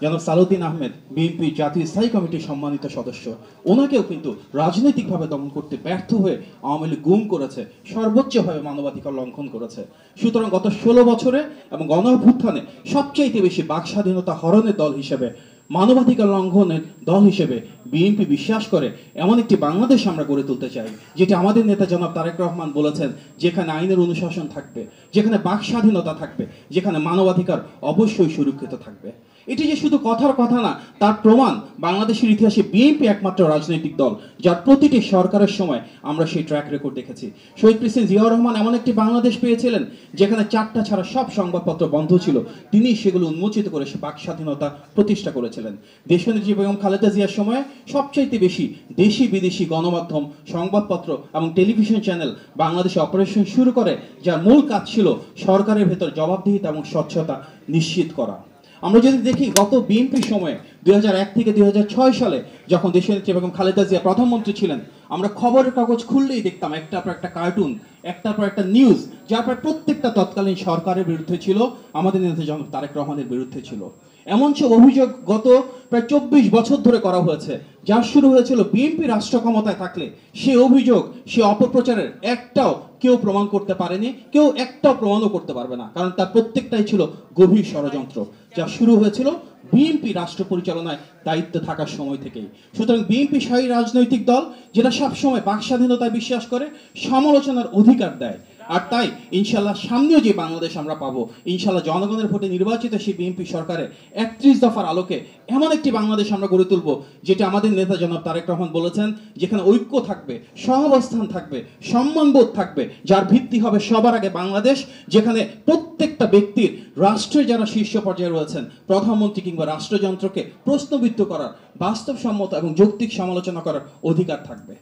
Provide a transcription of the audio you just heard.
জনাব সালাউদ্দিন আহমেদ, বিএনপি জাতীয় স্থায়ী কমিটির সম্মানিত সদস্য, ওনাকেও কিন্তু রাজনৈতিকভাবে দমন করতে ব্যর্থ হয়ে আওয়ামী লীগ গুম করেছে, সর্বোচ্চভাবে মানবাধিকার লঙ্ঘন করেছে। সুতরাং গত 16 বছরে এবং গণ অভ্যুত্থানে সবচাইতে বেশি বাক স্বাধীনতা হরণের দল হিসেবে, মানবাধিকার লঙ্ঘনের দল হিসেবে বিএনপি বিশ্বাস করে এমন একটি বাংলাদেশ আমরা গড়ে তুলতে চাই, যেটি আমাদের নেতা জনাব তারেক রহমান বলেছেন, যেখানে আইনের অনুশাসন থাকবে, যেখানে বাক স্বাধীনতা থাকবে, যেখানে মানবাধিকার অবশ্যই সুরক্ষিত থাকবে। এটি যে শুধু কথার কথা না, তার প্রমাণ বাংলাদেশের ইতিহাসে বিএনপি একমাত্র রাজনৈতিক দল যার প্রতিটি সরকারের সময় আমরা সেই ট্র্যাক রেকর্ড দেখেছি। শহীদ প্রেসিডেন্ট জিয়াউর রহমান এমন একটি বাংলাদেশ পেয়েছিলেন যেখানে 4টা ছাড়া সব সংবাদপত্র বন্ধ ছিল, তিনি সেগুলো উন্মোচিত করে সে বাক স্বাধীনতা প্রতিষ্ঠা করেছিলেন। দেশনেত্রী বেগম খালেদা জিয়ার সময়ে সবচাইতে বেশি দেশি বিদেশি গণমাধ্যম, সংবাদপত্র এবং টেলিভিশন চ্যানেল বাংলাদেশে অপারেশন শুরু করে, যার মূল কাজ ছিল সরকারের ভেতর জবাবদিহিতা এবং স্বচ্ছতা নিশ্চিত করা। আমরা যদি দেখি গত বিএনপির সময়ে 2001 থেকে 2006 সালে যখন দেশনেত্রী বেগম খালেদা জিয়া প্রধানমন্ত্রী ছিলেন, আমরা খবরের কাগজ খুললেই দেখতাম একটার পর একটা কার্টুন, একটার পর একটা নিউজ, যার পর প্রত্যেকটা তৎকালীন সরকারের বিরুদ্ধে ছিল, আমাদের নেতা জনাব তারেক রহমানের বিরুদ্ধে ছিল। এমন সব অভিযোগ গত প্রায় 24 বছর ধরে করা হয়েছে, যা শুরু হয়েছিল বিএনপি রাষ্ট্র ক্ষমতায় থাকলে। সে অভিযোগ, সে অপপ্রচারের একটাও কেউ প্রমাণ করতে পারেনি, কেউ একটাও প্রমাণও করতে পারবে না, কারণ তার প্রত্যেকটাই ছিল গভীর ষড়যন্ত্র, যা শুরু হয়েছিল বিএনপি রাষ্ট্র পরিচালনায় দায়িত্বে থাকার সময় থেকেই। সুতরাং বিএনপি সেই রাজনৈতিক দল যেটা সবসময় বাক স্বাধীনতায় বিশ্বাস করে, সমালোচনার অধিকার দেয়। আর তাই ইনশাল্লাহ সামনেও যে বাংলাদেশ আমরা পাবো, ইনশাল্লাহ জনগণের ভোটে নির্বাচিত সেই বিএনপি সরকারে 31 দফার আলোকে এমন একটি বাংলাদেশ আমরা গড়ে তুলব, যেটা আমাদের নেতা জনাব তারেক রহমান বলেছেন, যেখানে ঐক্য থাকবে, সহাবস্থান থাকবে, সম্মানবোধ থাকবে, যার ভিত্তি হবে সবার আগে বাংলাদেশ, যেখানে প্রত্যেকটা ব্যক্তির রাষ্ট্রের যারা শীর্ষ পর্যায়ে রয়েছেন, প্রধানমন্ত্রী কিংবা রাষ্ট্রযন্ত্রকে প্রশ্নবিদ্ধ করার, বাস্তবসম্মত এবং যৌক্তিক সমালোচনা করার অধিকার থাকবে।